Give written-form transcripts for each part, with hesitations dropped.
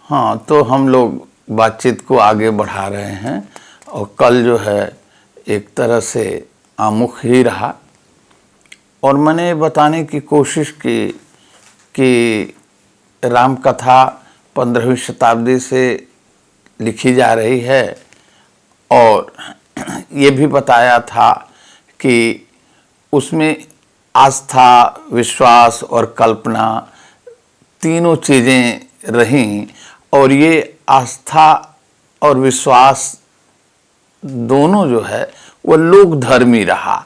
हाँ, तो हम लोग बातचीत को आगे बढ़ा रहे हैं और कल जो है एक तरह से आमुख ही रहा और मैंने बताने की कोशिश की कि राम कथा 15वीं शताब्दी से लिखी जा रही है और ये भी बताया था कि उसमें आस्था, विश्वास और कल्पना तीनों चीज़ें रहीं और ये आस्था और विश्वास दोनों जो है वो लोक धर्मी रहा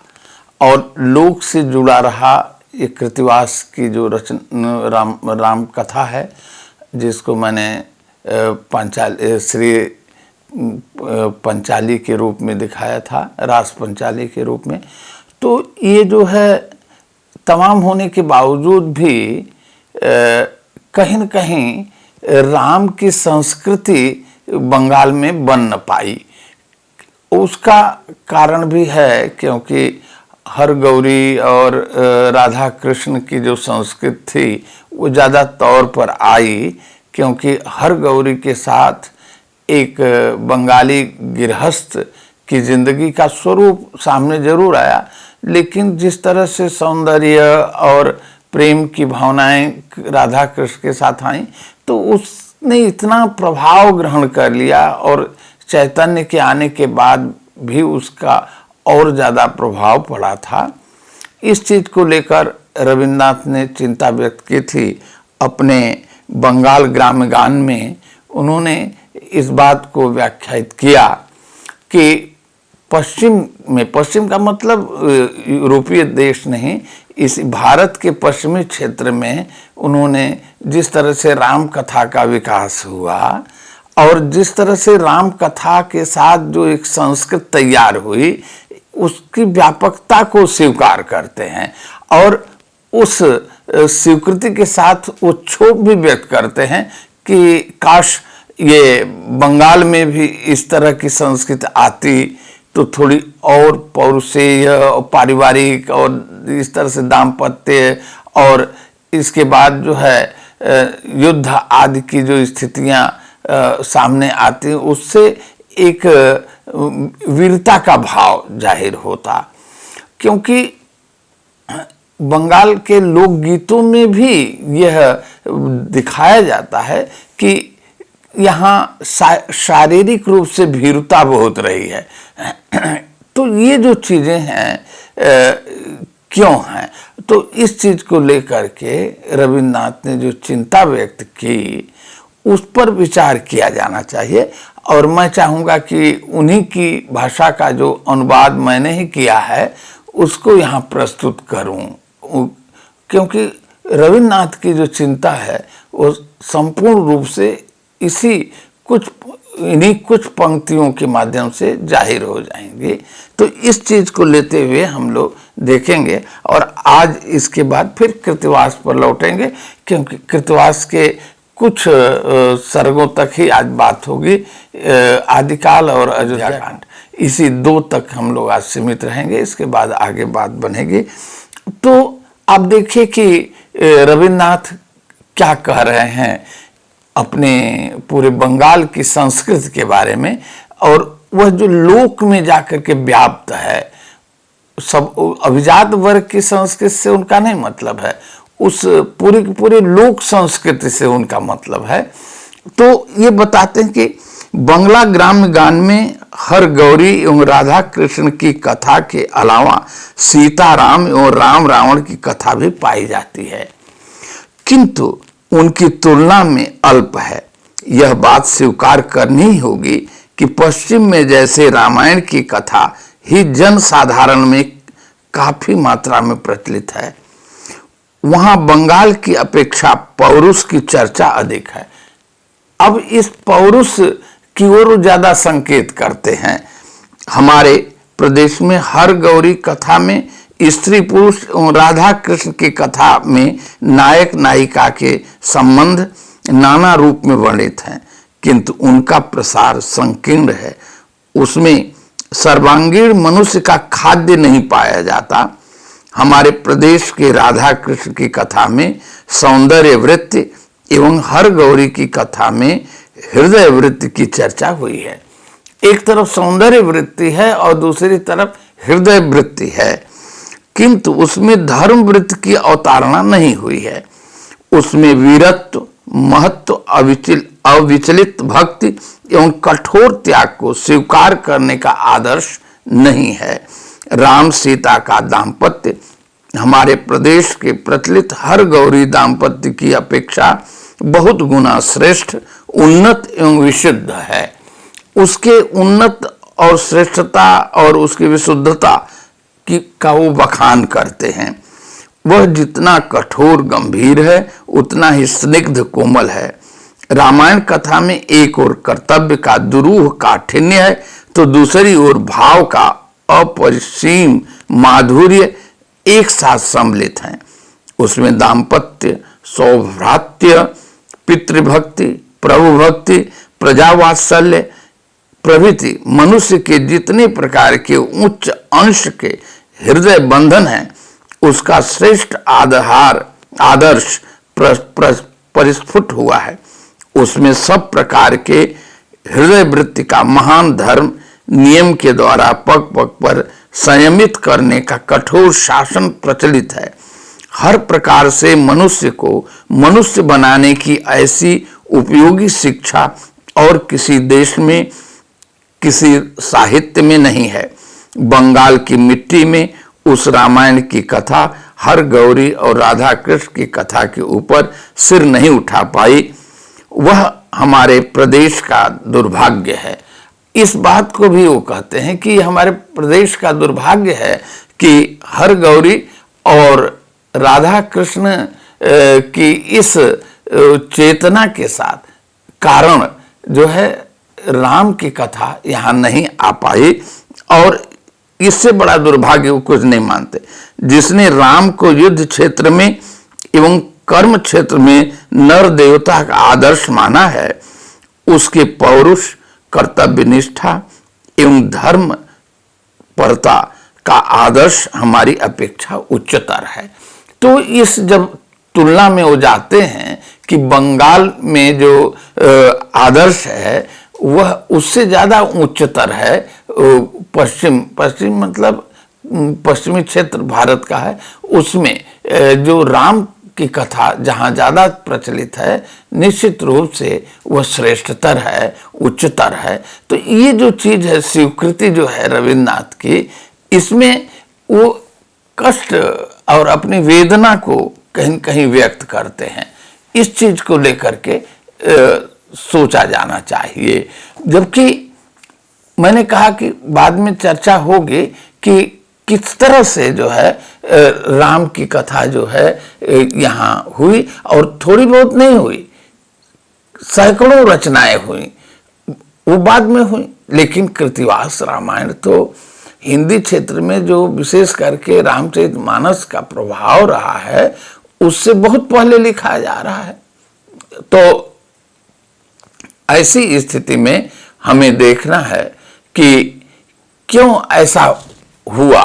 और लोक से जुड़ा रहा। ये कृतिवास की जो राम कथा है जिसको मैंने श्री पंचाली के रूप में दिखाया था, रास पंचाली के रूप में, तो ये जो है तमाम होने के बावजूद भी कहीं न कहीं राम की संस्कृति बंगाल में बन न पाई। उसका कारण भी है क्योंकि हर गौरी और राधा कृष्ण की जो संस्कृति थी वो ज़्यादा तौर पर आई क्योंकि हर गौरी के साथ एक बंगाली गृहस्थ की ज़िंदगी का स्वरूप सामने जरूर आया, लेकिन जिस तरह से सौंदर्य और प्रेम की भावनाएं राधा कृष्ण के साथ आई तो उसने इतना प्रभाव ग्रहण कर लिया और चैतन्य के आने के बाद भी उसका और ज़्यादा प्रभाव पड़ा था। इस चीज़ को लेकर रविन्द्रनाथ ने चिंता व्यक्त की थी अपने बंगाल ग्राम्य गान में। उन्होंने इस बात को व्याख्यायित किया कि पश्चिम का मतलब यूरोपीय देश नहीं, इस भारत के पश्चिमी क्षेत्र में उन्होंने जिस तरह से राम कथा का विकास हुआ और जिस तरह से राम कथा के साथ जो एक संस्कृति तैयार हुई उसकी व्यापकता को स्वीकार करते हैं और उस स्वीकृति के साथ वो क्षोभ भी व्यक्त करते हैं कि काश ये बंगाल में भी इस तरह की संस्कृति आती तो थोड़ी और पौरुषेय और पारिवारिक और इस तरह से दाम्पत्य और इसके बाद जो है युद्ध आदि की जो स्थितियां सामने आती उससे एक वीरता का भाव जाहिर होता। क्योंकि बंगाल के लोकगीतों में भी यह दिखाया जाता है कि यहाँ शारीरिक रूप से भीरुता बहुत रही है। तो ये जो चीज़ें हैं क्यों हैं, तो इस चीज़ को लेकर के रविन्द्रनाथ ने जो चिंता व्यक्त की उस पर विचार किया जाना चाहिए और मैं चाहूँगा कि उन्हीं की भाषा का जो अनुवाद मैंने ही किया है उसको यहाँ प्रस्तुत करूँ, क्योंकि रविन्द्रनाथ की जो चिंता है वो संपूर्ण रूप से इन्हीं कुछ पंक्तियों के माध्यम से जाहिर हो जाएंगी। तो इस चीज़ को लेते हुए हम लोग देखेंगे और आज इसके बाद फिर कृतिवास पर लौटेंगे क्योंकि कृतिवास के कुछ सर्गों तक ही आज बात होगी। आदिकाल और अयोध्या कांड, इसी दो तक हम लोग आज सीमित रहेंगे, इसके बाद आगे बात बनेगी। तो आप देखिए कि रविन्द्रनाथ क्या कह रहे हैं अपने पूरे बंगाल की संस्कृति के बारे में और वह जो लोक में जाकर के व्याप्त है। सब अभिजात वर्ग की संस्कृति से उनका नहीं मतलब है, उस पूरे लोक संस्कृति से उनका मतलब है। तो ये बताते हैं कि बंगला ग्राम्य गान में हर गौरी एवं राधा कृष्ण की कथा के अलावा सीता राम एवं राम रावण की कथा भी पाई जाती है, किंतु उनकी तुलना में अल्प है। यह बात स्वीकार करनी ही होगी कि पश्चिम में जैसे रामायण की कथा ही जन साधारण में काफी मात्रा में प्रचलित है, वहां बंगाल की अपेक्षा पौरुष की चर्चा अधिक है। अब इस पौरुष की ओर ज्यादा संकेत करते हैं। हमारे प्रदेश में हर गौरी कथा में स्त्री पुरुष और राधा कृष्ण की कथा में नायक नायिका के संबंध नाना रूप में वर्णित हैं, किंतु उनका प्रसार संकीर्ण है। उसमें सर्वांगीण मनुष्य का खाद्य नहीं पाया जाता। हमारे प्रदेश के राधा कृष्ण की कथा में सौंदर्य वृत्ति एवं हर गौरी की कथा में हृदय वृत्ति की चर्चा हुई है। एक तरफ सौंदर्य वृत्ति है और दूसरी तरफ हृदय वृत्ति है, किंतु उसमें धर्म वृत्ति की अवतारणा नहीं हुई है। उसमें वीरत्व, महत्व, अविचलित भक्ति एवं कठोर त्याग को स्वीकार करने का आदर्श नहीं है। राम सीता का दाम्पत्य हमारे प्रदेश के प्रचलित हर गौरी दाम्पत्य की अपेक्षा बहुत गुना श्रेष्ठ, उन्नत एवं विशुद्ध है। उसके उन्नत और श्रेष्ठता और उसकी विशुद्धता का वो बखान करते हैं। वह जितना कठोर गंभीर है उतना ही स्निग्ध कोमल है। रामायण कथा में एक ओर कर्तव्य का दुरूह काठिन्य है तो दूसरी ओर भाव का अपरिसीम माधुर्य एक साथ सम्मिलित हैं। उसमें दाम्पत्य, सौभ्रातृ, पितृभक्ति, प्रभुभक्ति, प्रजावात्सल्य प्रभृति मनुष्य के जितने प्रकार के उच्च अंश के हृदय बंधन हैं, उसका श्रेष्ठ आदर्श परिस्फुट हुआ है। उसमें सब प्रकार के हृदय वृत्ति का महान धर्म नियम के द्वारा पग पग पर संयमित करने का कठोर शासन प्रचलित है। हर प्रकार से मनुष्य को मनुष्य बनाने की ऐसी उपयोगी शिक्षा और किसी देश में, किसी साहित्य में नहीं है। बंगाल की मिट्टी में उस रामायण की कथा हर गौरी और राधा कृष्ण की कथा के ऊपर सिर नहीं उठा पाई। वह हमारे प्रदेश का दुर्भाग्य है। इस बात को भी वो कहते हैं कि हमारे प्रदेश का दुर्भाग्य है कि हर गौरी और राधा कृष्ण की इस चेतना के साथ कारण जो है राम की कथा यहाँ नहीं आ पाई, और इससे बड़ा दुर्भाग्य वो कुछ नहीं मानते। जिसने राम को युद्ध क्षेत्र में एवं कर्म क्षेत्र में नर देवता का आदर्श माना है, उसके पौरुष, कर्तव्य निष्ठा एवं धर्म परता का आदर्श हमारी अपेक्षा उच्चतर है। तो इस जब तुलना में वो जाते हैं कि बंगाल में जो आदर्श है वह उससे ज्यादा उच्चतर है, पश्चिम मतलब पश्चिमी क्षेत्र भारत का है, उसमें जो राम की कथा जहाँ ज्यादा प्रचलित है, निश्चित रूप से वह श्रेष्ठतर है, उच्चतर है। तो ये जो चीज है, स्वीकृति जो है रविन्द्रनाथ की, इसमें वो कष्ट और अपनी वेदना को कहीं कहीं व्यक्त करते हैं। इस चीज को लेकर के सोचा जाना चाहिए। जबकि मैंने कहा कि बाद में चर्चा होगी कि किस तरह से जो है राम की कथा जो है यहाँ हुई, और थोड़ी बहुत नहीं हुई, सैकड़ों रचनाएं हुई, वो बाद में हुई। लेकिन कृतिवास रामायण तो हिंदी क्षेत्र में जो विशेष करके रामचरितमानस का प्रभाव रहा है, उससे बहुत पहले लिखा जा रहा है। तो ऐसी स्थिति में हमें देखना है कि क्यों ऐसा हुआ।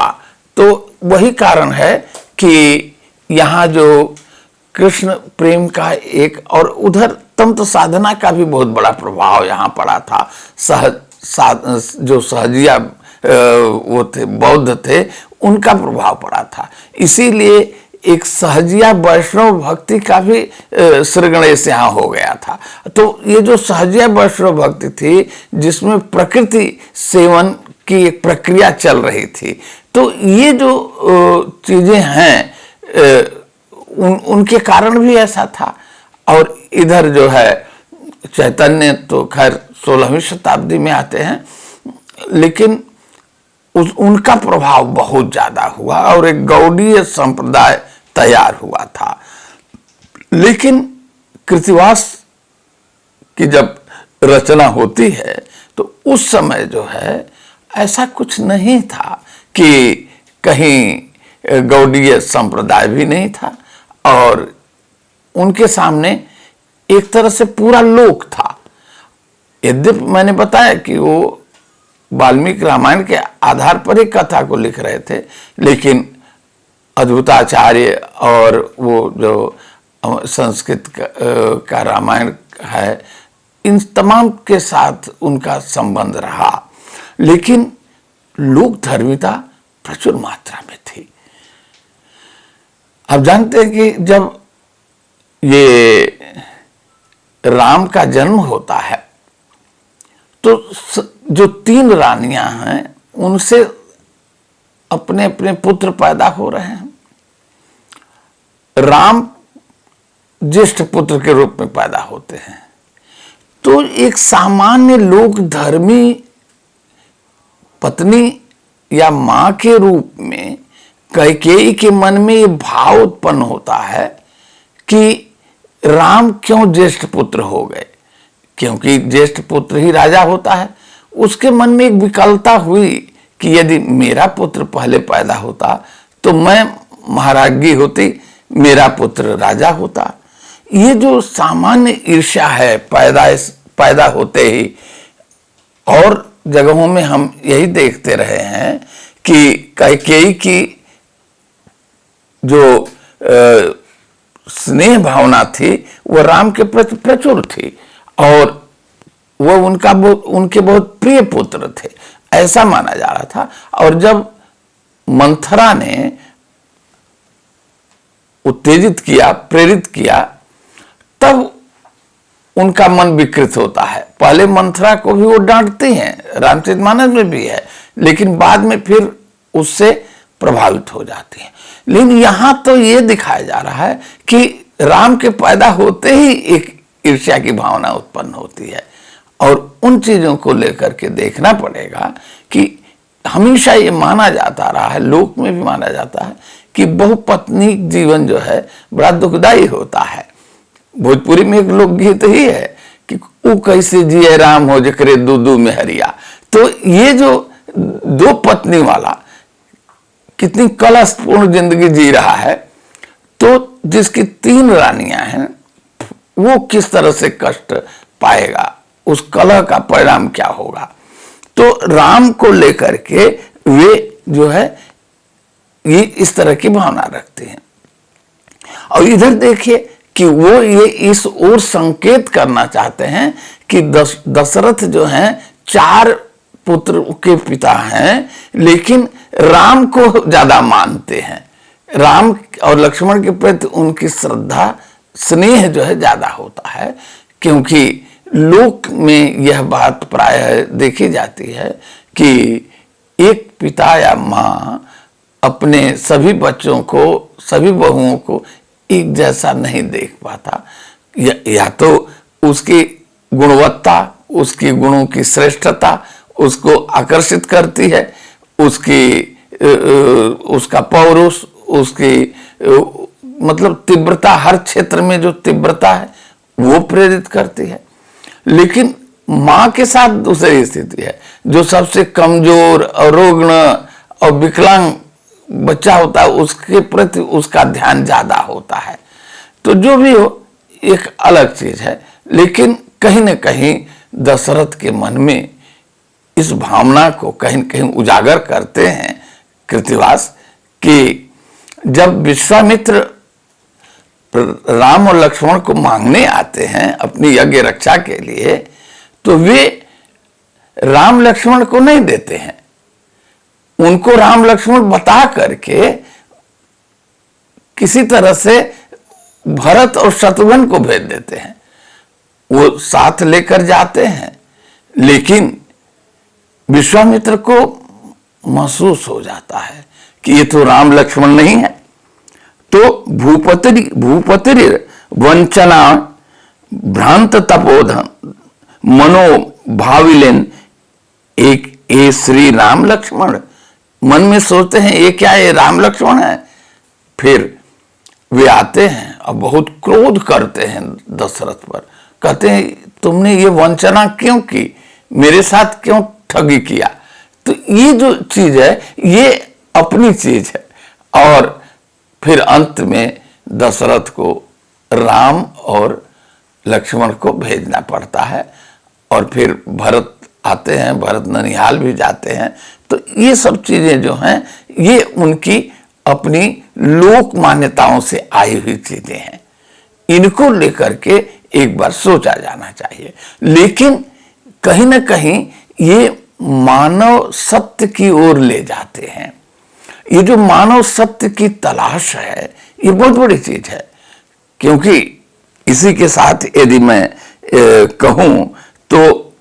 तो वही कारण है कि यहाँ जो कृष्ण प्रेम का एक, और उधर तंत्र साधना का भी बहुत बड़ा प्रभाव यहाँ पड़ा था। जो सहजिया वो थे, बौद्ध थे, उनका प्रभाव पड़ा था। इसीलिए एक सहजिया वैष्णव भक्ति का भी श्रीगणेश यहाँ हो गया था। तो ये जो सहजिया वैष्णव भक्ति थी, जिसमें प्रकृति सेवन की एक प्रक्रिया चल रही थी, तो ये जो चीजें हैं उनके कारण भी ऐसा था। और इधर जो है चैतन्य तो खैर 16वीं शताब्दी में आते हैं, लेकिन उनका प्रभाव बहुत ज्यादा हुआ और एक गौड़ीय संप्रदाय तैयार हुआ था। लेकिन कृतिवास की जब रचना होती है तो उस समय जो है ऐसा कुछ नहीं था कि कहीं गौड़ीय संप्रदाय भी नहीं था, और उनके सामने एक तरह से पूरा लोक था। यद्यपि मैंने बताया कि वो वाल्मीकि रामायण के आधार पर एक कथा को लिख रहे थे, लेकिन अद्भुताचार्य और वो जो संस्कृत का रामायण है, इन तमाम के साथ उनका संबंध रहा। लेकिन लोक धर्मिता प्रचुर मात्रा में थी। आप जानते हैं कि जब ये राम का जन्म होता है तो जो 3 रानियां हैं उनसे अपने अपने पुत्र पैदा हो रहे हैं। राम ज्येष्ठ पुत्र के रूप में पैदा होते हैं। तो एक सामान्य लोक धर्मी पत्नी या मां के रूप में कैकेयी के मन में ये भाव उत्पन्न होता है कि राम क्यों ज्येष्ठ पुत्र हो गए, क्योंकि ज्येष्ठ पुत्र ही राजा होता है। उसके मन में एक विकलता हुई कि यदि मेरा पुत्र पहले पैदा होता तो मैं महाराज्ञी होती, मेरा पुत्र राजा होता। ये जो सामान्य ईर्ष्या है पैदा होते ही, और जगहों में हम यही देखते रहे हैं कि कैकेयी की जो स्नेह भावना थी वो राम के प्रति प्रचुर थी, और वो उनके बहुत प्रिय पुत्र थे, ऐसा माना जा रहा था। और जब मंथरा ने उत्तेजित किया, प्रेरित किया, तब उनका मन विकृत होता है। पहले मंथरा को भी वो डांटती हैं, रामचरितमानस में भी है, लेकिन बाद में फिर उससे प्रभावित हो जाती हैं। लेकिन यहां तो ये दिखाया जा रहा है कि राम के पैदा होते ही एक ईर्ष्या की भावना उत्पन्न होती है, और उन चीजों को लेकर के देखना पड़ेगा कि हमेशा ये माना जाता रहा है, लोक में भी माना जाता है कि बहुपत्नी जीवन जो है बड़ा दुखदायी होता है। भोजपुरी में एक लोकगीत ही है कि ऊ कैसे जिए राम हो जकरे दूदू में हरिया। तो ये जो 2 पत्नी वाला कितनी कलशपूर्ण जिंदगी जी रहा है, तो जिसकी 3 रानियां हैं वो किस तरह से कष्ट पाएगा, उस कलह का परिणाम क्या होगा। तो राम को लेकर के वे जो है ये इस तरह की भावना रखते हैं। और इधर देखिए कि वो ये इस ओर संकेत करना चाहते हैं कि दशरथ जो हैं 4 पुत्र के पिता हैं, लेकिन राम को ज्यादा मानते हैं। राम और लक्ष्मण के प्रति उनकी श्रद्धा स्नेह जो है ज्यादा होता है, क्योंकि लोक में यह बात प्रायः देखी जाती है कि एक पिता या मां अपने सभी बच्चों को, सभी बहुओं को एक जैसा नहीं देख पाता। या तो उसकी गुणवत्ता, उसकी गुणों की श्रेष्ठता उसको आकर्षित करती है, उसका पौरुष, उसकी मतलब तीव्रता, हर क्षेत्र में जो तीव्रता है वो प्रेरित करती है। लेकिन मां के साथ दूसरी स्थिति है, जो सबसे कमजोर और रुग्ण और विकलांग बच्चा होता है उसके प्रति उसका ध्यान ज्यादा होता है। तो जो भी हो एक अलग चीज है, लेकिन कहीं न कहीं दशरथ के मन में इस भावना को कहीं न कहीं उजागर करते हैं कृतिवास कि जब विश्वामित्र राम और लक्ष्मण को मांगने आते हैं अपनी यज्ञ रक्षा के लिए, तो वे राम लक्ष्मण को नहीं देते हैं, उनको राम लक्ष्मण बता करके किसी तरह से भरत और शत्रुघ्न को भेज देते हैं। वो साथ लेकर जाते हैं, लेकिन विश्वामित्र को महसूस हो जाता है कि ये तो राम लक्ष्मण नहीं है। तो भूपति वंचना भ्रांत तपोधन मनो भाविलेन एक ए श्री राम लक्ष्मण, मन में सोचते हैं ये क्या, ये राम लक्ष्मण है। फिर वे आते हैं और बहुत क्रोध करते हैं दशरथ पर, कहते हैं तुमने ये वंचना क्यों की, मेरे साथ क्यों ठगी किया। तो ये जो चीज है ये अपनी चीज है। और फिर अंत में दशरथ को राम और लक्ष्मण को भेजना पड़ता है, और फिर भरत आते हैं, भरत ननिहाल भी जाते हैं। तो ये सब चीजें जो हैं ये उनकी अपनी लोक मान्यताओं से आई हुई चीजें हैं। इनको लेकर के एक बार सोचा जाना चाहिए। लेकिन कहीं ना कहीं ये मानव सत्य की ओर ले जाते हैं। ये जो मानव सत्य की तलाश है, ये बहुत बड़ी चीज है। क्योंकि इसी के साथ यदि मैं कहूं तो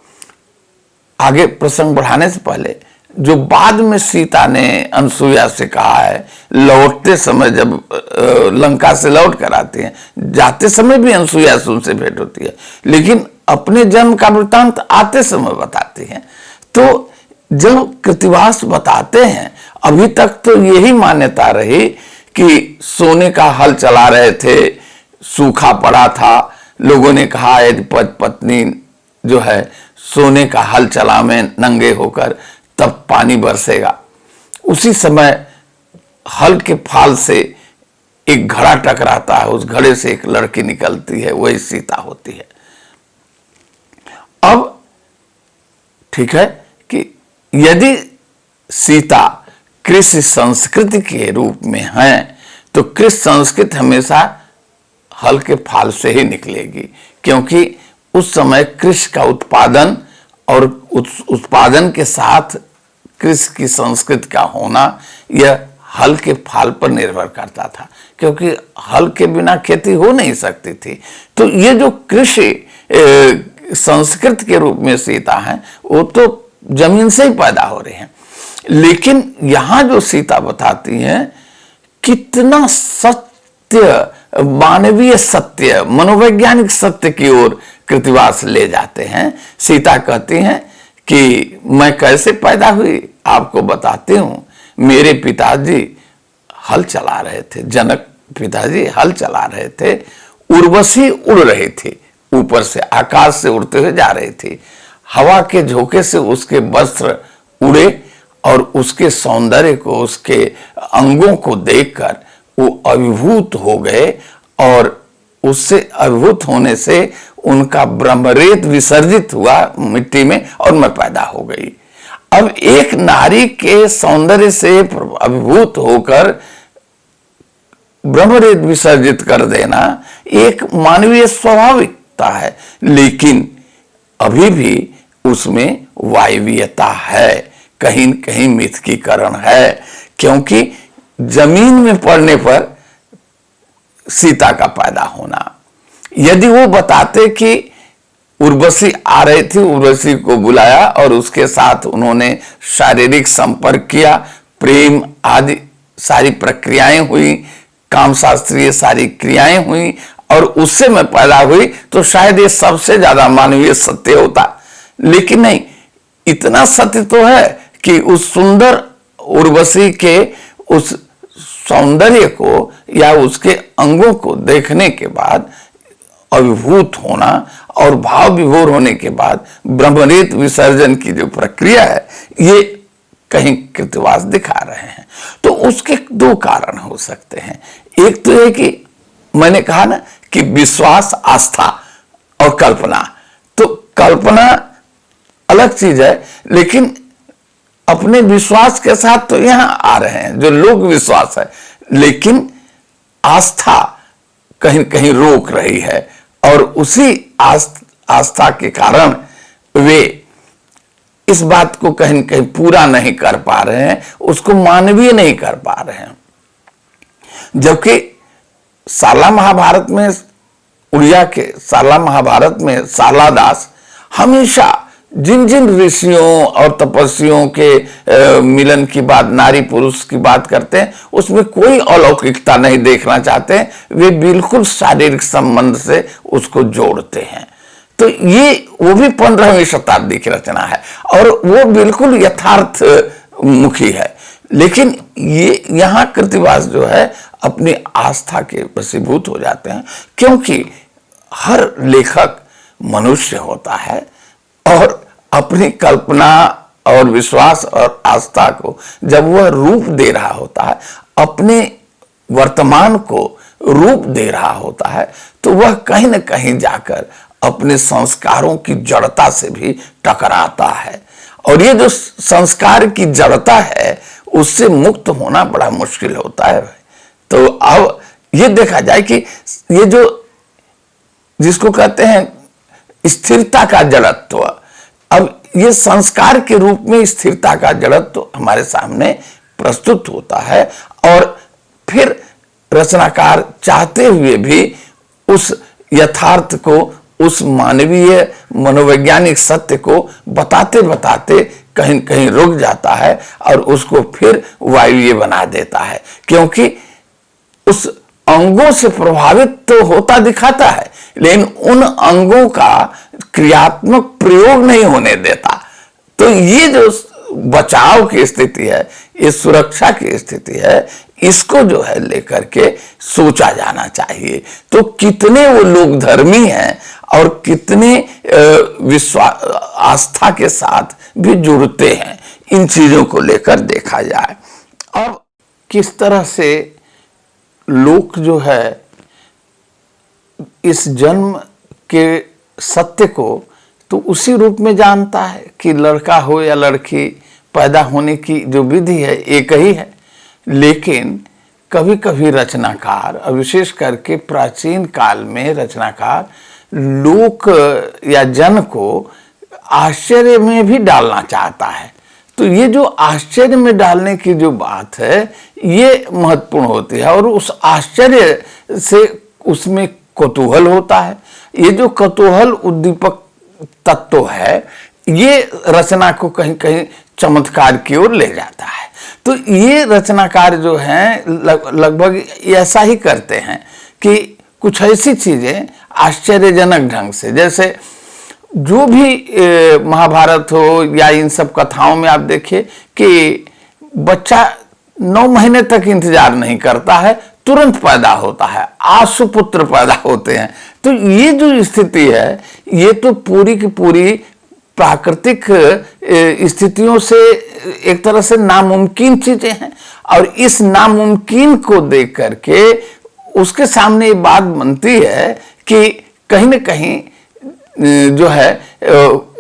आगे प्रसंग बढ़ाने से पहले जो बाद में सीता ने अनसुईया से कहा है, लौटते समय जब लंका से लौट कर आती हैं, जाते समय भी अनसुईया से उनसे भेंट होती है, लेकिन अपने जन्म का वृत्तांत आते समय बताती हैं। तो जब कृतिवास बताते हैं, अभी तक तो यही मान्यता रही कि सोने का हल चला रहे थे, सूखा पड़ा था, लोगों ने कहा यदि पत्नी जो है सोने का हल चला में नंगे होकर तब पानी बरसेगा। उसी समय हल के फाल से एक घड़ा टकराता है, उस घड़े से एक लड़की निकलती है, वही सीता होती है। अब ठीक है कि यदि सीता कृषि संस्कृति के रूप में है तो कृषि संस्कृति हमेशा हल के फाल से ही निकलेगी, क्योंकि उस समय कृषि का उत्पादन और उस उत्पादन के साथ कृषि की संस्कृति का होना यह हल के फाल पर निर्भर करता था, क्योंकि हल के बिना खेती हो नहीं सकती थी। तो ये जो कृषि संस्कृति के रूप में सीता है, वो तो जमीन से ही पैदा हो रहे हैं। लेकिन यहां जो सीता बताती हैं, कितना सत्य, मानवीय सत्य, मनोवैज्ञानिक सत्य की ओर कृतिवास ले जाते हैं। सीता कहती हैं कि मैं कैसे पैदा हुई, आपको बताती हूं। मेरे पिताजी हल चला रहे थे, जनक पिताजी हल चला रहे थे, उर्वशी उड़ रही थी, ऊपर से आकाश से उड़ते हुए जा रही थी। हवा के झोंके से उसके वस्त्र उड़े और उसके सौंदर्य को, उसके अंगों को देखकर वो अभिभूत हो गए, और उससे अभिभूत होने से उनका ब्रह्मरेत विसर्जित हुआ मिट्टी में और मैं पैदा हो गई। अब एक नारी के सौंदर्य से अभिभूत होकर ब्रह्मरेत विसर्जित कर देना एक मानवीय स्वाभाविकता है, लेकिन अभी भी उसमें वायवीयता है, कहीं कहीं मिथकीकरण है। क्योंकि जमीन में पड़ने पर सीता का पैदा होना, यदि वो बताते कि उर्वशी आ रही थी, उर्वशी को बुलाया और उसके साथ उन्होंने शारीरिक संपर्क किया, प्रेम आदि सारी प्रक्रियाएं हुई, काम शास्त्रीय सारी क्रियाएं हुई और उससे मैं पैदा हुई, तो शायद ये सबसे ज्यादा मानवीय सत्य होता। लेकिन नहीं, इतना सत्य तो है कि उस सुंदर उर्वशी के उस सौंदर्य को या उसके अंगों को देखने के बाद अभिभूत होना और भाव विभोर होने के बाद ब्रह्मरेत विसर्जन की जो प्रक्रिया है, ये कहीं कृतिवास दिखा रहे हैं। तो उसके दो कारण हो सकते हैं। एक तो है कि मैंने कहा ना कि विश्वास, आस्था और कल्पना। तो कल्पना अलग चीज है, लेकिन अपने विश्वास के साथ तो यहां आ रहे हैं जो लोक विश्वास है, लेकिन आस्था कहीं कहीं रोक रही है, और उसी आस्था के कारण वे इस बात को कहीं कहीं पूरा नहीं कर पा रहे हैं, उसको मानवीय नहीं कर पा रहे हैं। जबकि शाला महाभारत में, उड़िया के शाला महाभारत में शाला दास हमेशा जिन जिन ऋषियों और तपस्वियों के मिलन की बात, नारी पुरुष की बात करते हैं, उसमें कोई अलौकिकता नहीं देखना चाहते हैं, वे बिल्कुल शारीरिक संबंध से उसको जोड़ते हैं। तो ये वो भी 15वीं शताब्दी की रचना है और वो बिल्कुल यथार्थ मुखी है। लेकिन ये यहाँ कृतिवास जो है अपनी आस्था के वशीभूत हो जाते हैं, क्योंकि हर लेखक मनुष्य होता है और अपनी कल्पना और विश्वास और आस्था को जब वह रूप दे रहा होता है, अपने वर्तमान को रूप दे रहा होता है, तो वह कहीं न कहीं जाकर अपने संस्कारों की जड़ता से भी टकराता है। और ये जो संस्कार की जड़ता है, उससे मुक्त होना बड़ा मुश्किल होता है। तो अब ये देखा जाए कि ये जो जिसको कहते हैं स्थिरता का जड़त्व। अब ये संस्कार के रूप में स्थिरता का जड़त्व हमारे सामने प्रस्तुत होता है, और फिर रचनाकार चाहते हुए भी उस यथार्थ को, उस मानवीय मनोवैज्ञानिक सत्य को बताते बताते कहीं कहीं रुक जाता है और उसको फिर वायवीय बना देता है, क्योंकि उस अंगों से प्रभावित तो होता दिखाता है, लेकिन उन अंगों का क्रियात्मक प्रयोग नहीं होने देता। तो ये जो बचाव की स्थिति है, ये सुरक्षा की स्थिति है, इसको जो है लेकर के सोचा जाना चाहिए। तो कितने वो लोग धर्मी हैं और कितने विश्वास आस्था के साथ भी जुड़ते हैं, इन चीजों को लेकर देखा जाए। और किस तरह से लोग जो है इस जन्म के सत्य को तो उसी रूप में जानता है कि लड़का हो या लड़की, पैदा होने की जो विधि है एक ही है, लेकिन कभी कभी रचनाकार, और विशेष करके प्राचीन काल में रचनाकार लोक या जन को आश्चर्य में भी डालना चाहता है। तो ये जो आश्चर्य में डालने की जो बात है ये महत्वपूर्ण होती है, और उस आश्चर्य से उसमें कौतूहल होता है। ये जो कौतूहल उद्दीपक तत्व है ये रचना को कहीं कहीं चमत्कार की ओर ले जाता है। तो ये रचनाकार जो हैं लगभग ऐसा ही करते हैं कि कुछ ऐसी चीजें आश्चर्यजनक ढंग से, जैसे जो भी महाभारत हो या इन सब कथाओं में आप देखिए कि बच्चा 9 महीने तक इंतजार नहीं करता है, तुरंत पैदा होता है, आशुपुत्र पैदा होते हैं। तो ये जो स्थिति है ये तो पूरी की पूरी प्राकृतिक स्थितियों से एक तरह से नामुमकिन चीजें हैं, और इस नामुमकिन को देख करके उसके सामने ये बात बनती है कि कहीं न कहीं जो है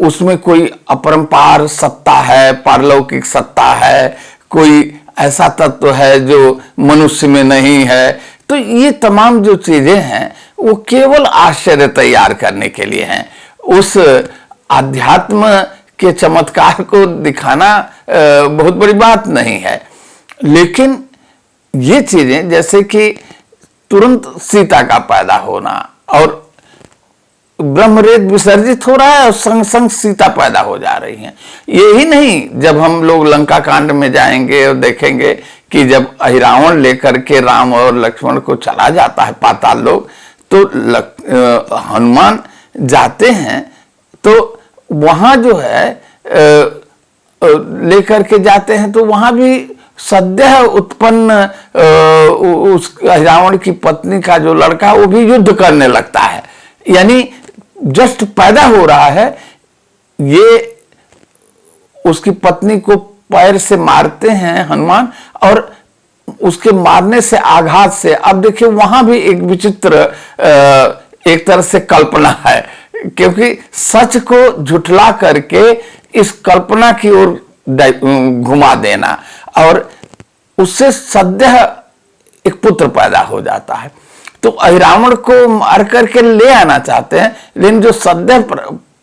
उसमें कोई अपरंपार सत्ता है, पारलौकिक सत्ता है, कोई ऐसा तत्व है जो मनुष्य में नहीं है। तो ये तमाम जो चीजें हैं वो केवल आश्चर्य तैयार करने के लिए हैं। उस आध्यात्म के चमत्कार को दिखाना बहुत बड़ी बात नहीं है, लेकिन ये चीजें जैसे कि तुरंत सीता का पैदा होना, और ब्रह्मरेत विसर्जित हो रहा है और संग संग सीता पैदा हो जा रही हैं। यही नहीं, जब हम लोग लंका कांड में जाएंगे और देखेंगे कि जब अहिरावण लेकर के राम और लक्ष्मण को चला जाता है पाताल लोक, तो हनुमान जाते हैं तो वहां जो है लेकर के जाते हैं, तो वहां भी सद्य उत्पन्न उस अहिरावण की पत्नी का जो लड़का वो भी युद्ध करने लगता है, यानी जस्ट पैदा हो रहा है। ये उसकी पत्नी को पैर से मारते हैं हनुमान, और उसके मारने से, आघात से, अब देखिए वहां भी एक विचित्र एक तरह से कल्पना है, क्योंकि सच को झुठला करके इस कल्पना की ओर घुमा देना, और उससे सद्य एक पुत्र पैदा हो जाता है। तो अहिरावण को मार करके ले आना चाहते हैं, लेकिन जो सद्य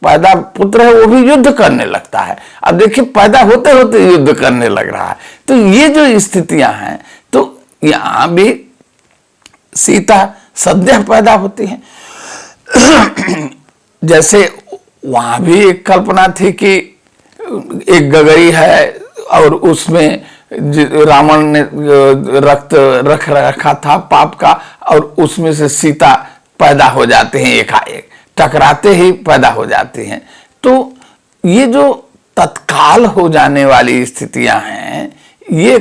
पैदा पुत्र है वो भी युद्ध करने लगता है। अब देखिए पैदा होते होते युद्ध करने लग रहा है। तो ये जो स्थितियां हैं, तो यहां भी सीता सद्य पैदा होती है। जैसे वहां भी एक कल्पना थी कि एक गगरी है और उसमें रावण ने रक्त रख रखा था पाप का, और उसमें से सीता पैदा हो जाते हैं, एकाएक टकराते ही पैदा हो जाती हैं। तो ये जो तत्काल हो जाने वाली स्थितियां हैं ये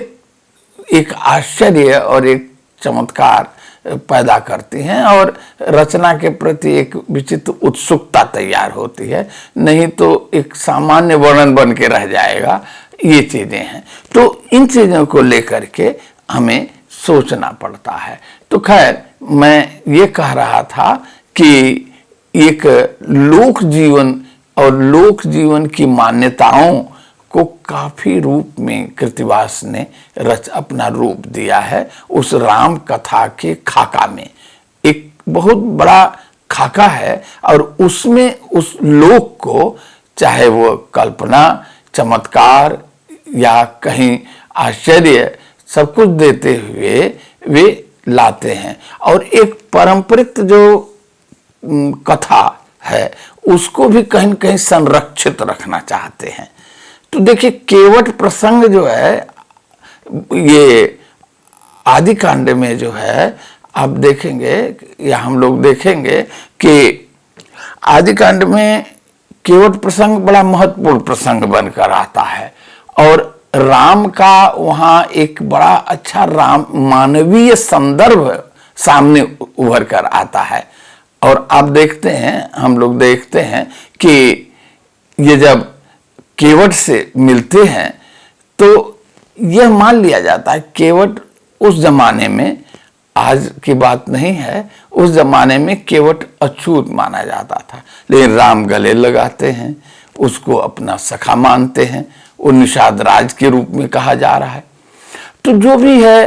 एक आश्चर्य और एक चमत्कार पैदा करती हैं, और रचना के प्रति एक विचित्र उत्सुकता तैयार होती है, नहीं तो एक सामान्य वर्णन बन के रह जाएगा। ये चीजें हैं, तो इन चीजों को लेकर के हमें सोचना पड़ता है। तो खैर मैं ये कह रहा था कि एक लोक जीवन और लोक जीवन की मान्यताओं को काफी रूप में कृतिवास ने अपना रूप दिया है। उस राम कथा के खाका में एक बहुत बड़ा खाका है और उसमें उस लोक को, चाहे वो कल्पना, चमत्कार या कहीं आश्चर्य, सब कुछ देते हुए वे लाते हैं। और एक पारंपरिक जो कथा है उसको भी कहीं न कहीं संरक्षित रखना चाहते हैं। तो देखिए, केवट प्रसंग जो है ये आदि कांड में जो है आप देखेंगे या हम लोग देखेंगे कि आदि कांड में केवट प्रसंग बड़ा महत्वपूर्ण प्रसंग बनकर आता है और राम का वहाँ एक बड़ा अच्छा राम मानवीय संदर्भ सामने उभर कर आता है। और आप देखते हैं, हम लोग देखते हैं कि ये जब केवट से मिलते हैं तो यह मान लिया जाता है केवट उस जमाने में, आज की बात नहीं है, उस जमाने में केवट अछूत माना जाता था। लेकिन राम गले लगाते हैं, उसको अपना सखा मानते हैं, वो निषाद राज के रूप में कहा जा रहा है। तो जो भी है,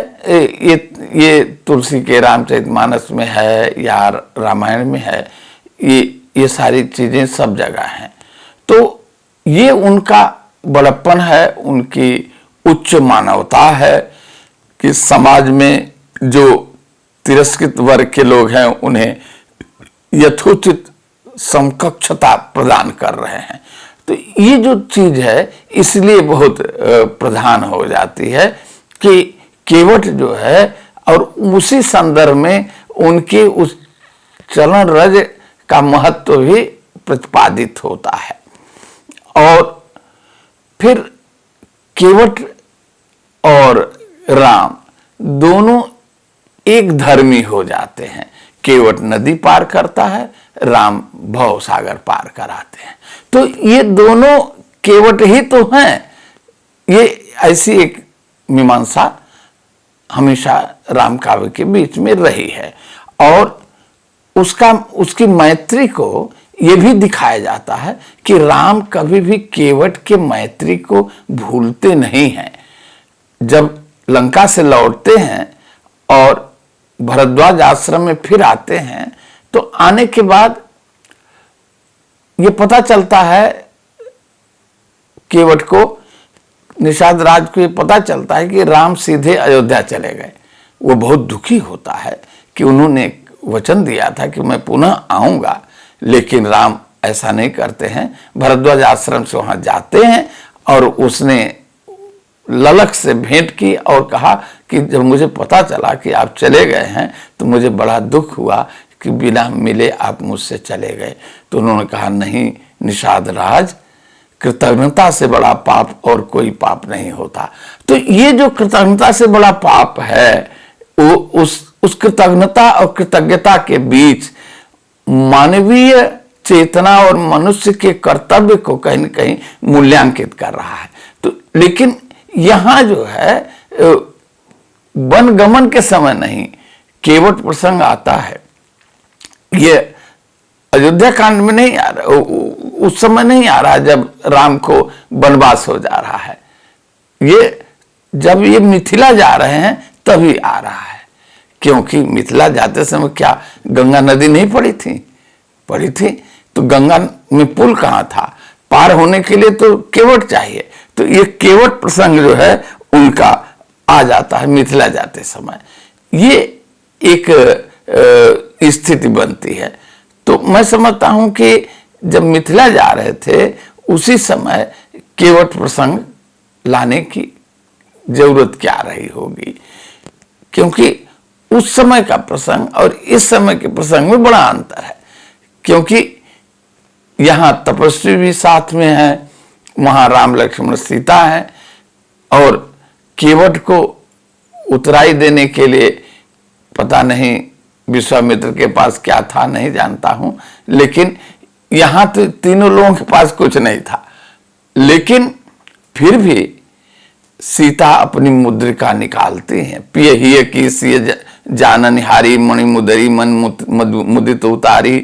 ये तुलसी के रामचरितमानस में है या रामायण में है, ये सारी चीजें सब जगह हैं। तो ये उनका बड़प्पन है, उनकी उच्च मानवता है कि समाज में जो तिरस्कृत वर्ग के लोग हैं उन्हें यथोचित समकक्षता प्रदान कर रहे हैं। तो ये जो चीज है इसलिए बहुत प्रधान हो जाती है कि केवट जो है, और उसी संदर्भ में उनके उस चलन रज का महत्व भी प्रतिपादित होता है। और फिर केवट और राम दोनों एक धर्मी हो जाते हैं। केवट नदी पार करता है, राम भव सागर पार कराते हैं। तो ये दोनों केवट ही तो हैं। ये ऐसी एक मीमांसा हमेशा राम काव्य के बीच में रही है और उसकी मैत्री को ये भी दिखाया जाता है कि राम कभी भी केवट के मैत्री को भूलते नहीं हैं। जब लंका से लौटते हैं और भरद्वाज आश्रम में फिर आते हैं तो आने के बाद ये पता चलता है केवट को, निषाद राज को ये पता चलता है कि राम सीधे अयोध्या चले गए। वो बहुत दुखी होता है कि उन्होंने वचन दिया था कि मैं पुनः आऊंगा, लेकिन राम ऐसा नहीं करते हैं। भरद्वाज आश्रम से वहां जाते हैं और उसने ललक से भेंट की और कहा कि जब मुझे पता चला कि आप चले गए हैं तो मुझे बड़ा दुख हुआ कि बिना मिले आप मुझसे चले गए। तो उन्होंने कहा, नहीं निषाद राज, कृतज्ञता से बड़ा पाप और कोई पाप नहीं होता। तो ये जो कृतज्ञता से बड़ा पाप है, वो उस कृतज्ञता और कृतज्ञता के बीच मानवीय चेतना और मनुष्य के कर्तव्य को कहीं न कहीं मूल्यांकित कर रहा है। तो लेकिन यहां जो है वनगमन के समय नहीं, केवट प्रसंग आता है। ये अयोध्या कांड में नहीं आ रहा, उस समय नहीं आ रहा जब राम को वनवास हो जा रहा है। ये जब ये मिथिला जा रहे हैं तभी आ रहा है, क्योंकि मिथिला जाते समय क्या गंगा नदी नहीं पड़ी थी। तो गंगा में पुल कहाँ था, पार होने के लिए तो केवट चाहिए। तो ये केवट प्रसंग जो है उनका आ जाता है मिथिला जाते समय। ये एक स्थिति बनती है। तो मैं समझता हूं कि जब मिथिला जा रहे थे उसी समय केवट प्रसंग लाने की जरूरत क्या रही होगी, क्योंकि उस समय का प्रसंग और इस समय के प्रसंग में बड़ा अंतर है। क्योंकि यहां तपस्वी भी साथ में है, वहां राम लक्ष्मण सीता है, और केवट को उतराई देने के लिए पता नहीं विश्वामित्र के पास क्या था, नहीं जानता हूं, लेकिन यहां तो तीनों लोगों के पास कुछ नहीं था। लेकिन फिर भी सीता अपनी मुद्रिका निकालती हैं। पिय हिय की सिय जानन हारी, मणि मुदरी मन मुदित उतारी,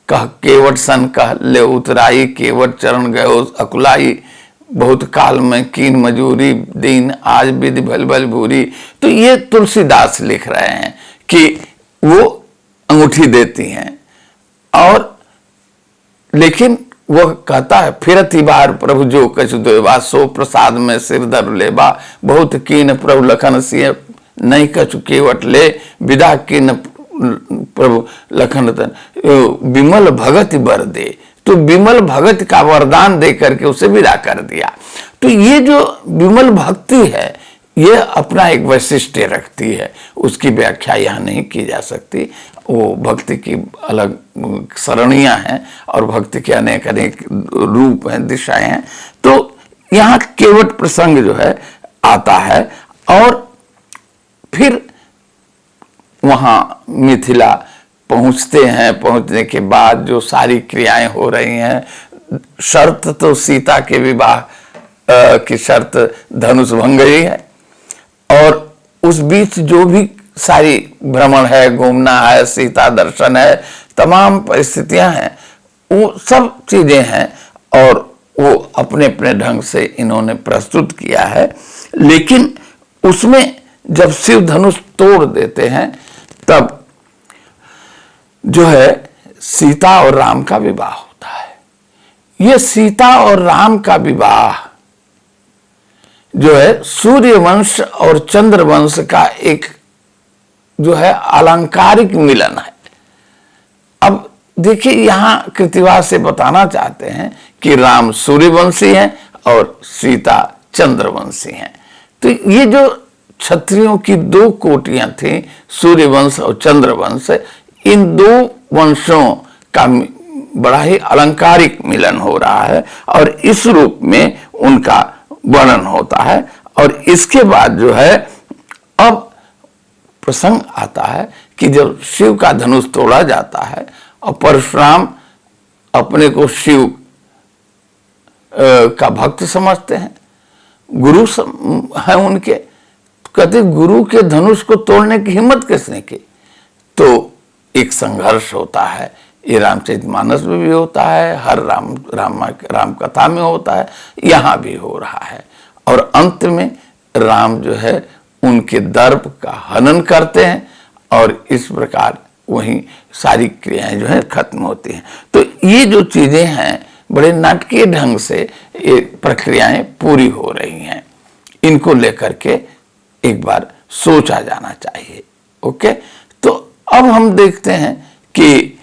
कह केवट सन कह ले उतराई, केवट चरण गयो अकुलाई, बहुत काल में कीन मजूरी, दीन आज विधि भल भल भूरी। तो ये तुलसीदास लिख रहे हैं कि वो अंगूठी देती हैं और लेकिन वह कहता है, फिरती बार प्रभु जो कछु देवा, सो प्रसाद में सिर धर लेबा, बहुत कीन प्रभु लखन सिंह, नहीं कछु केवट ले, विदा कीन प्रभु लखन तन, विमल भगत बर दे। तो विमल भगत का वरदान दे करके उसे विदा कर दिया। तो ये जो विमल भक्ति है, ये अपना एक वैशिष्ट्य रखती है, उसकी व्याख्या यहाँ नहीं की जा सकती। वो भक्ति की अलग सरणियाँ हैं और भक्ति के अनेक अनेक रूप हैं, दिशाएं हैं। तो यहाँ केवट प्रसंग जो है आता है और फिर वहाँ मिथिला पहुँचते हैं। पहुँचने के बाद जो सारी क्रियाएं हो रही हैं, शर्त तो सीता के विवाह की शर्त धनुष भंग गई है, और उस बीच जो भी सारी भ्रमण है, घूमना है, सीता दर्शन है, तमाम परिस्थितियां हैं, वो सब चीजें हैं और वो अपने अपने ढंग से इन्होंने प्रस्तुत किया है। लेकिन उसमें जब शिव धनुष तोड़ देते हैं तब जो है सीता और राम का विवाह होता है। ये सीता और राम का विवाह जो है सूर्य वंश और चंद्र वंश का एक जो है अलंकारिक मिलन है। अब देखिए, यहां कृतिवास से बताना चाहते हैं कि राम सूर्यवंशी हैं और सीता चंद्रवंशी हैं। तो ये जो क्षत्रियों की दो कोटियां थी, सूर्यवंश और चंद्रवंश, इन दो वंशों का बड़ा ही अलंकारिक मिलन हो रहा है और इस रूप में उनका वर्णन होता है। और इसके बाद जो है अब प्रसंग आता है कि जब शिव का धनुष तोड़ा जाता है और परशुराम अपने को शिव का भक्त समझते हैं, गुरु हैं उनके, तो कहते गुरु के धनुष को तोड़ने की हिम्मत किसने की। तो एक संघर्ष होता है, ये रामचरितमानस में भी होता है, हर राम कथा में होता है, यहाँ भी हो रहा है। और अंत में राम जो है उनके दर्प का हनन करते हैं और इस प्रकार वहीं सारी क्रियाएं जो है खत्म होती हैं। तो ये जो चीजें हैं, बड़े नाटकीय ढंग से ये प्रक्रियाएं पूरी हो रही हैं। इनको लेकर के एक बार सोचा जाना चाहिए। ओके, तो अब हम देखते हैं कि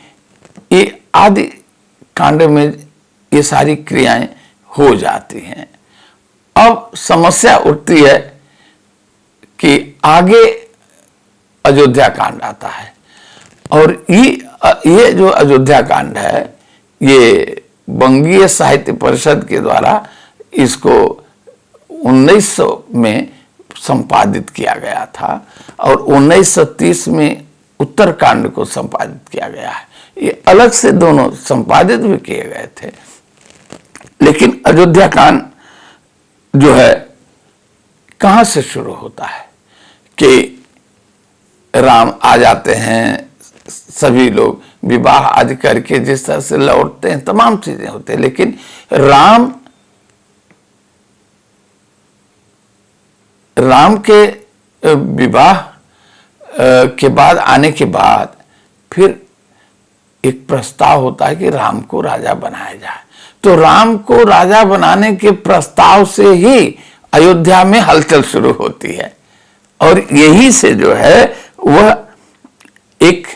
ये आदि कांड में ये सारी क्रियाएं हो जाती हैं। अब समस्या उठती है कि आगे अयोध्या कांड आता है, और ये जो अयोध्या कांड है, ये बंगीय साहित्य परिषद के द्वारा इसको 1900 में संपादित किया गया था और 1930 में उत्तरकांड को संपादित किया गया है। ये अलग से दोनों संपादित भी किए गए थे। लेकिन अयोध्या कांड जो है कहां से शुरू होता है कि राम आ जाते हैं, सभी लोग विवाह आदि करके जिस तरह से लौटते हैं, तमाम चीजें होती हैं। लेकिन राम के विवाह के बाद आने के बाद फिर एक प्रस्ताव होता है कि राम को राजा बनाया जाए। तो राम को राजा बनाने के प्रस्ताव से ही अयोध्या में हलचल शुरू होती है और यही से जो है वह एक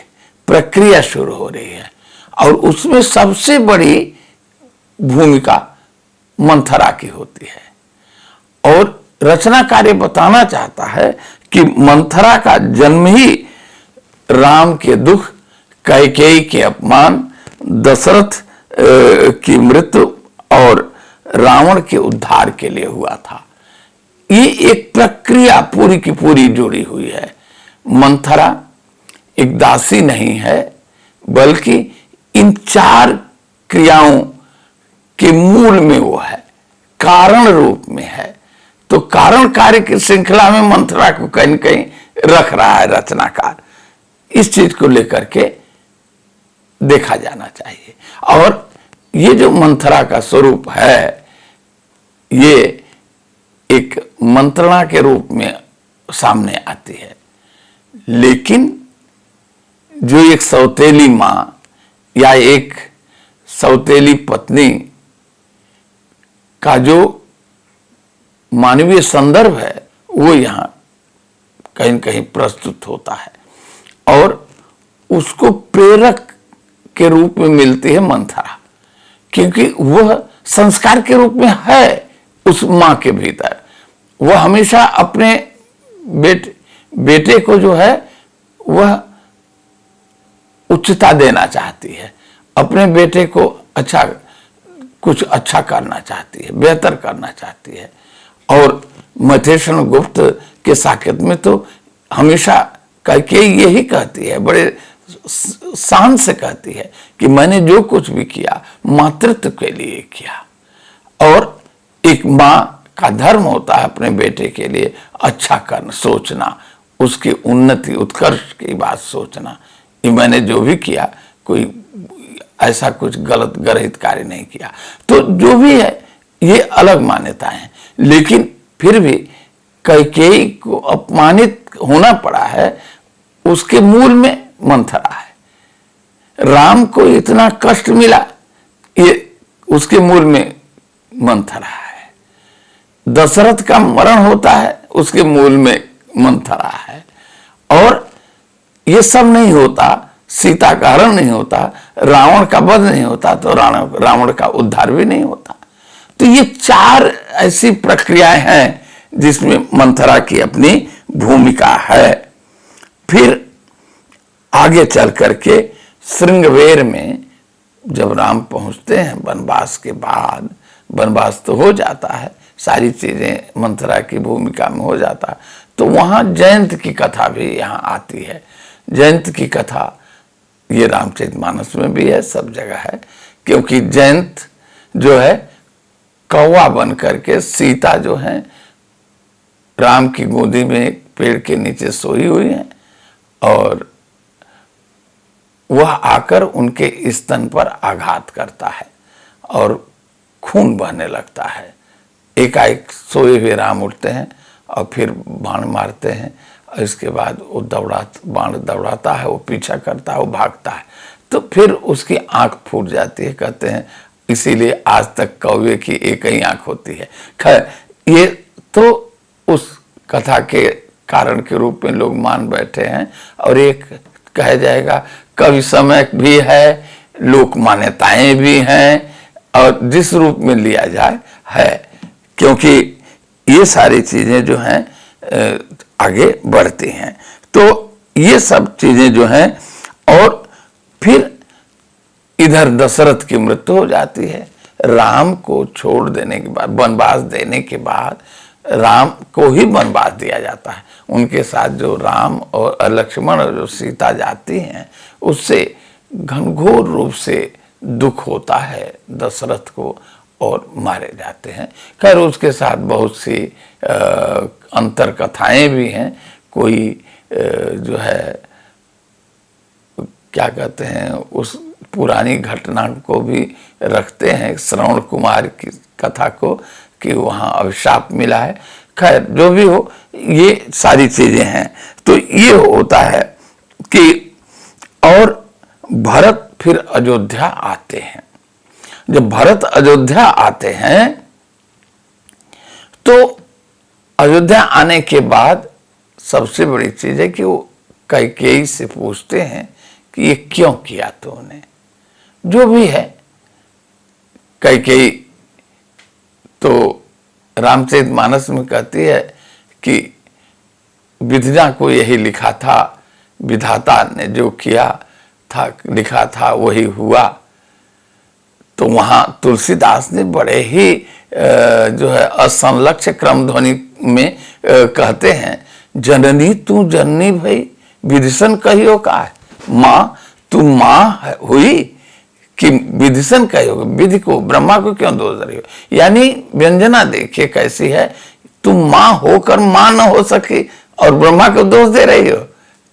प्रक्रिया शुरू हो रही है। और उसमें सबसे बड़ी भूमिका मंथरा की होती है। और रचनाकार बताना चाहता है कि मंथरा का जन्म ही राम के दुख, कैकेयी के अपमान, दशरथ की मृत्यु और रावण के उद्धार के लिए हुआ था। ये एक प्रक्रिया पूरी की पूरी जुड़ी हुई है। मंथरा एक दासी नहीं है, बल्कि इन चार क्रियाओं के मूल में वो है, कारण रूप में है। तो कारण कार्य की श्रृंखला में मंथरा को कहीं न कहीं रख रहा है रचनाकार। इस चीज को लेकर के देखा जाना चाहिए। और ये जो मंथरा का स्वरूप है, ये एक मंत्रणा के रूप में सामने आती है। लेकिन जो एक सौतेली मां या एक सौतेली पत्नी का जो मानवीय संदर्भ है वो यहाँ कहीं न कहीं प्रस्तुत होता है, और उसको प्रेरक के रूप में मिलती है मंथरा, क्योंकि वह संस्कार के रूप में है उस माँ के भीतर। वह हमेशा अपने बेटे को जो है वह उच्चता देना चाहती है, अपने बेटे को कुछ अच्छा करना चाहती है, बेहतर करना चाहती है। और मथेशन गुप्त के साकेत में तो हमेशा कैकेयी यही कहती है, बड़े शान से कहती है कि मैंने जो कुछ भी किया मातृत्व के लिए किया। और एक माँ का धर्म होता है अपने बेटे के लिए अच्छा करना, सोचना, उसकी उन्नति उत्कर्ष की बात सोचना कि मैंने जो भी किया कोई ऐसा कुछ गलत गरहित कार्य नहीं किया। तो जो भी है ये अलग मान्यताएं हैं, लेकिन फिर भी कैकेयी को अपमानित होना पड़ा है, उसके मूल में मंथरा है। राम को इतना कष्ट मिला, ये उसके मूल में मंथरा है। दशरथ का मरण होता है, उसके मूल में मंथरा है। और ये सब नहीं होता, सीता का हरण नहीं होता, रावण का वध नहीं होता, तो रावण का उद्धार भी नहीं होता। तो ये 4 ऐसी प्रक्रियाएं हैं जिसमें मंथरा की अपनी भूमिका है। फिर आगे चल करके श्रृंगवेर में जब राम पहुंचते हैं वनवास के बाद, वनवास तो हो जाता है, सारी चीजें मंथरा की भूमिका में हो जाता है, तो वहां जयंत की कथा भी यहाँ आती है। जयंत की कथा ये रामचरितमानस में भी है, सब जगह है, क्योंकि जयंत जो है कौवा बन करके सीता जो है राम की गोदी में एक पेड़ के नीचे सोई हुई है, और वह आकर उनके स्तन पर आघात करता है और खून बहने लगता है। एकाएक सोए हुए राम उठते हैं और फिर बाण मारते हैं, और इसके बाद वो बाण दौड़ाता है, वो पीछा करता है, वो भागता है, तो फिर उसकी आंख फूट जाती है। कहते हैं इसीलिए आज तक कौवे की एक ही आंख होती है। खैर, ये तो उस कथा के कारण के रूप में लोग मान बैठे हैं, और एक कहा जाएगा कवि समय भी है, लोक मान्यताएं भी हैं, और जिस रूप में लिया जाए है, क्योंकि ये सारी चीजें जो हैं आगे बढ़ती हैं। तो ये सब चीजें जो हैं, और फिर इधर दशरथ की मृत्यु हो जाती है। राम को छोड़ देने के बाद, वनवास देने के बाद राम को ही वनवास दिया जाता है। उनके साथ जो राम और लक्ष्मण और जो सीता जाती हैं, उससे घनघोर रूप से दुख होता है दशरथ को, और मारे जाते हैं। खैर, उसके साथ बहुत सी अंतर कथाएं भी हैं। कोई जो है क्या कहते हैं, उस पुरानी घटना को भी रखते हैं, श्रवण कुमार की कथा को, कि वहाँ अभिशाप मिला है। खैर, जो भी हो, ये सारी चीजें हैं। तो ये होता है कि और भरत फिर अयोध्या आते हैं। जब भरत अयोध्या आते हैं, तो अयोध्या आने के बाद सबसे बड़ी चीज है कि वो कैकेयी से पूछते हैं कि ये क्यों किया तूने। जो भी है, कैकेयी तो रामचरितमानस में कहती है कि विधिजा को यही लिखा था, विधाता ने जो किया था, लिखा था वही हुआ। तो वहां तुलसीदास ने बड़े ही जो है असंलक्ष्य क्रम ध्वनि में कहते हैं, जननी तू जननी भई विधिसन कहियो का है। माँ, तू माँ हुई कि विधिसन कहियो, विधि को, ब्रह्मा को क्यों दोष दे रही हो। यानी व्यंजना देखिए कैसी है, तुम माँ होकर माँ न हो सकी और ब्रह्मा को दोष दे रही हो।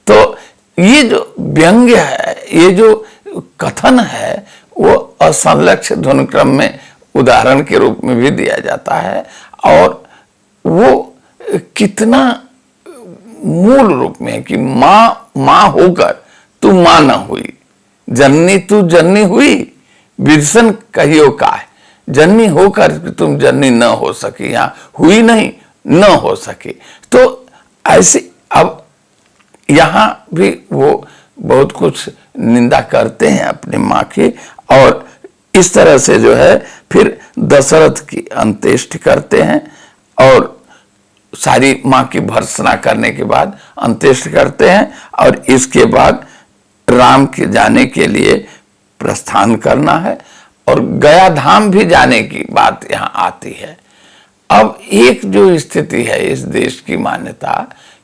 तो ये जो व्यंग्य है, ये जो कथन है, वो असंलक्ष्य ध्वनि क्रम में उदाहरण के रूप में भी दिया जाता है, और वो कितना मूल रूप में है कि माँ माँ होकर तू माँ न हुई, जननी तू जननी हुई, विरसन कहियो काय, जननी होकर तुम जननी न हो सकी, यहाँ हुई नहीं न हो सकी। तो ऐसे अब यहाँ भी वो बहुत कुछ निंदा करते हैं अपनी माँ की, और इस तरह से जो है फिर दशरथ की अंत्येष्टि करते हैं, और सारी माँ की भर्त्सना करने के बाद अंत्येष्टि करते हैं, और इसके बाद राम के जाने के लिए प्रस्थान करना है, और गया धाम भी जाने की बात यहाँ आती है। अब एक जो स्थिति है इस देश की मान्यता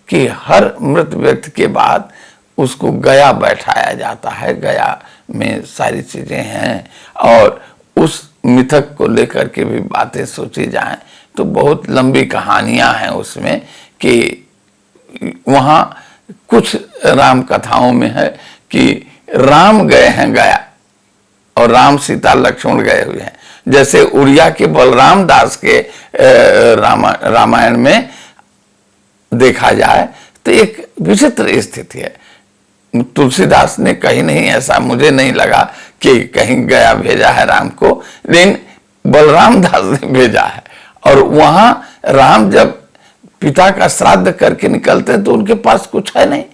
कि हर मृत व्यक्ति के बाद उसको गया बैठाया जाता है, गया में सारी चीजें हैं, और उस मिथक को लेकर के भी बातें सोची जाएं तो बहुत लंबी कहानियां हैं उसमें, कि वहाँ कुछ राम कथाओं में है कि राम गए हैं गया और राम सीता लक्ष्मण गए हुए हैं। जैसे उड़िया के बलराम दास के रामायण में देखा जाए तो एक विचित्र स्थिति है। तुलसीदास ने कहीं नहीं, ऐसा मुझे नहीं लगा कि कहीं गया भेजा है राम को, लेकिन बलराम दास ने भेजा है। और वहां राम जब पिता का श्राद्ध करके निकलते हैं तो उनके पास कुछ है नहीं,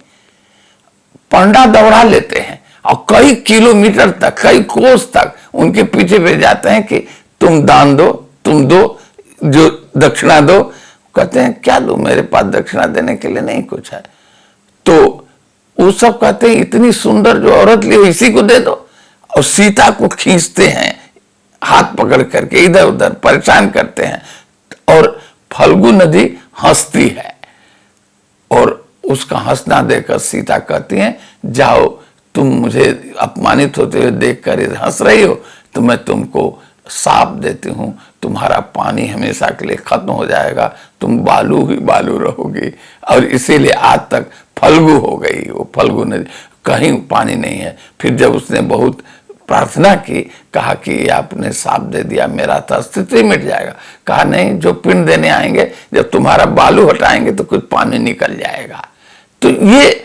पंडा दौड़ा लेते हैं और कई किलोमीटर तक, कई कोस तक उनके पीछे भेज जाते हैं कि तुम दान दो, तुम दो, जो दक्षिणा दो। कहते हैं क्या दो, मेरे पास दक्षिणा देने के लिए नहीं कुछ है। तो वो सब कहते हैं इतनी सुंदर जो औरत ली इसी को दे दो, और सीता को खींचते हैं हाथ पकड़ करके, इधर उधर परेशान करते हैं, और फल्गु नदी हंसती है, और उसका हंसना देखकर सीता कहती हैं जाओ, तुम मुझे अपमानित होते हुए देखकर हंस रही हो तो मैं तुमको साप देती हूं, तुम्हारा पानी हमेशा के लिए खत्म हो जाएगा, तुम बालू ही बालू रहोगी। और इसीलिए आज तक फल्गु हो गई, वो फल्गु नदी, कहीं पानी नहीं है। फिर जब उसने बहुत प्रार्थना की, कहा कि ये आपने साप दे दिया, मेरा तो अस्तित्व ही मिट जाएगा। कहा नहीं, जो पिंड देने आएंगे जब तुम्हारा बालू हटाएंगे तो कुछ पानी निकल जाएगा। तो ये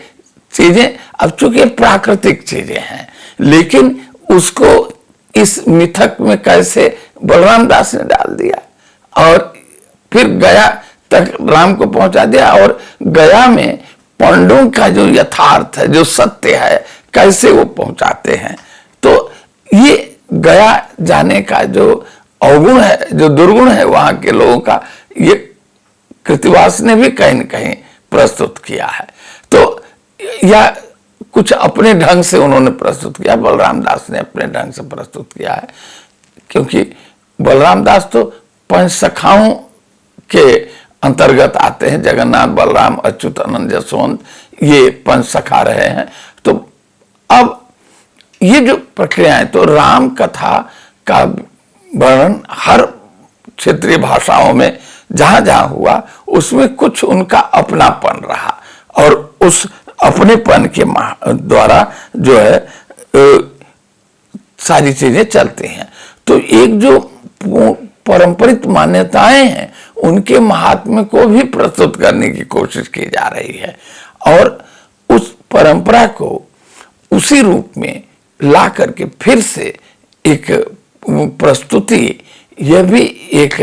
चीजें अब चूंकि प्राकृतिक चीजें हैं, लेकिन उसको इस मिथक में कैसे बलराम दास ने डाल दिया, और फिर गया तक राम को पहुंचा दिया, और गया में पांडवों का जो यथार्थ है, जो सत्य है, कैसे वो पहुंचाते हैं। तो ये गया जाने का जो अवगुण है, जो दुर्गुण है वहां के लोगों का, ये कृतिवास ने भी कहीं न कहीं प्रस्तुत किया है। तो या कुछ अपने ढंग से उन्होंने प्रस्तुत किया, बलराम दास ने अपने ढंग से प्रस्तुत किया है, क्योंकि बलराम दास तो पंच सखाओं के अंतर्गत आते हैं। जगन्नाथ, बलराम, अच्युत, आनंद, जसवंत, ये पंच सखा रहे हैं। तो अब ये जो प्रक्रियाएं, तो राम कथा का वर्णन हर क्षेत्रीय भाषाओं में जहां जहां हुआ, उसमें कुछ उनका अपनापन रहा, और उस अपनेपन के द्वारा जो है सारी चीजें चलती हैं। तो एक जो पारंपरिक मान्यताएं हैं, उनके महात्म्य को भी प्रस्तुत करने की कोशिश की जा रही है, और उस परंपरा को उसी रूप में ला करके फिर से एक प्रस्तुति, यह भी एक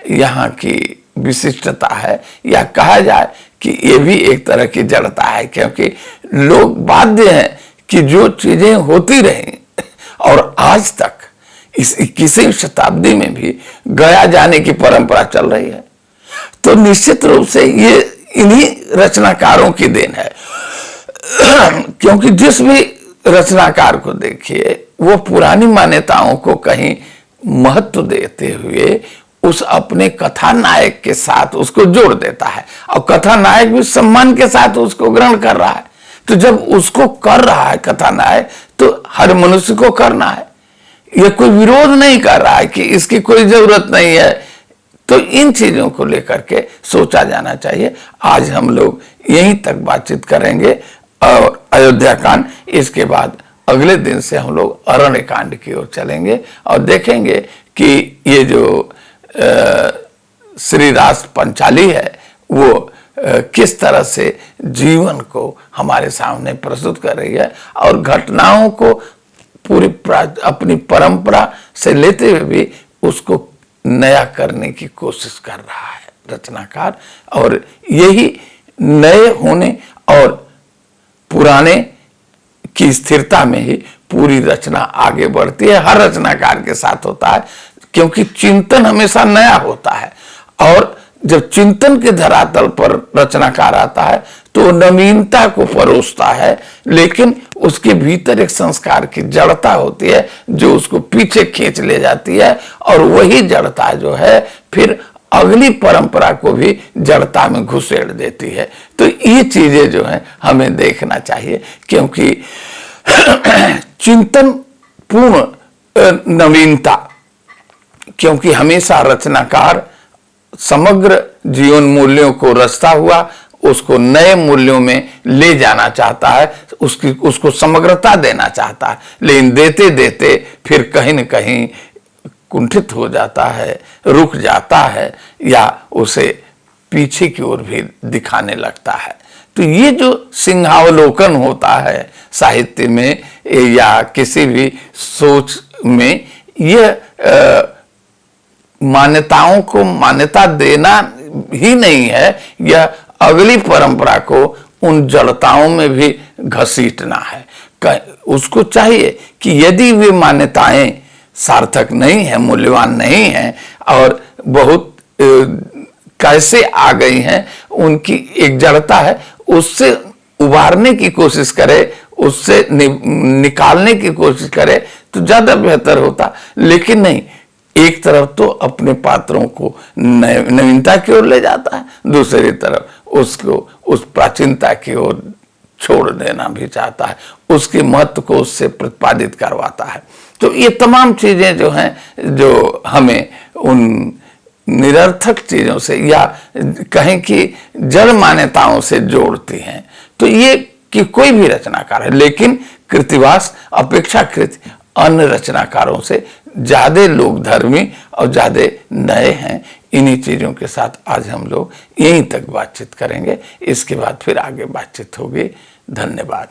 यहाँ की विशिष्टता है, या कहा जाए कि ये भी एक तरह की जड़ता है, क्योंकि लोग बाध्य हैं कि जो चीजें होती रही और आज तक इस 21वीं शताब्दी में भी गया जाने की परंपरा चल रही है, तो निश्चित रूप से ये इन्हीं रचनाकारों की देन है। क्योंकि जिस भी रचनाकार को देखिए, वो पुरानी मान्यताओं को कहीं महत्व देते हुए उस अपने कथानायक के साथ उसको जोड़ देता है, और कथानायक भी सम्मान के साथ उसको ग्रहण कर रहा है। तो जब उसको कर रहा है कथानायक, तो हर मनुष्य को करना है, यह कोई विरोध नहीं कर रहा है कि इसकी कोई जरूरत नहीं है। तो इन चीजों को लेकर के सोचा जाना चाहिए। आज हम लोग यहीं तक बातचीत करेंगे, और अयोध्या कांड, इसके बाद अगले दिन से हम लोग अरण्य कांड की ओर चलेंगे, और देखेंगे कि ये जो श्री रास पंचाली है, वो किस तरह से जीवन को हमारे सामने प्रस्तुत कर रही है, और घटनाओं को पूरी अपनी परंपरा से लेते हुए भी उसको नया करने की कोशिश कर रहा है रचनाकार। और यही नए होने और पुराने की स्थिरता में ही पूरी रचना आगे बढ़ती है। हर रचनाकार के साथ होता है, क्योंकि चिंतन हमेशा नया होता है। और जब चिंतन के धरातल पर रचनाकार आता है तो नवीनता को परोसता है, लेकिन उसके भीतर एक संस्कार की जड़ता होती है जो उसको पीछे खींच ले जाती है, और वही जड़ता जो है फिर अगली परंपरा को भी जड़ता में घुसेड़ देती है। तो ये चीजें जो है हमें देखना चाहिए, क्योंकि चिंतन पूर्ण नवीनता, क्योंकि हमेशा रचनाकार समग्र जीवन मूल्यों को रचता हुआ उसको नए मूल्यों में ले जाना चाहता है, उसको समग्रता देना चाहता है, लेकिन देते देते फिर कहीं न कहीं कुंठित हो जाता है, रुक जाता है, या उसे पीछे की ओर भी दिखाने लगता है। तो ये जो सिंहावलोकन होता है साहित्य में या किसी भी सोच में, यह मान्यताओं को मान्यता देना ही नहीं है, यह अगली परंपरा को उन जड़ताओं में भी घसीटना है। उसको चाहिए कि यदि वे मान्यताएं सार्थक नहीं है, मूल्यवान नहीं है और बहुत कैसे आ गई हैं, उनकी एक जड़ता है, उससे उबारने की कोशिश करे, उससे निकालने की कोशिश करे तो ज्यादा बेहतर होता। लेकिन नहीं, एक तरफ तो अपने पात्रों को नवीनता की ओर ले जाता है, दूसरी तरफ उसको उस प्राचीनता की ओर छोड़ देना भी चाहता है, उसके महत्व को उससे प्रतिपादित करवाता है। तो ये तमाम चीजें जो हैं, जो हमें उन निरर्थक चीजों से या कहें कि जड़ मान्यताओं से जोड़ती हैं। तो ये कि कोई भी रचनाकार है, लेकिन कृतिवास अपेक्षाकृत अन्य रचनाकारों से ज्यादा लोक धर्मी और ज्यादा नए हैं। इन्हीं चीजों के साथ आज हम लोग यहीं तक बातचीत करेंगे, इसके बाद फिर आगे बातचीत होगी। धन्यवाद।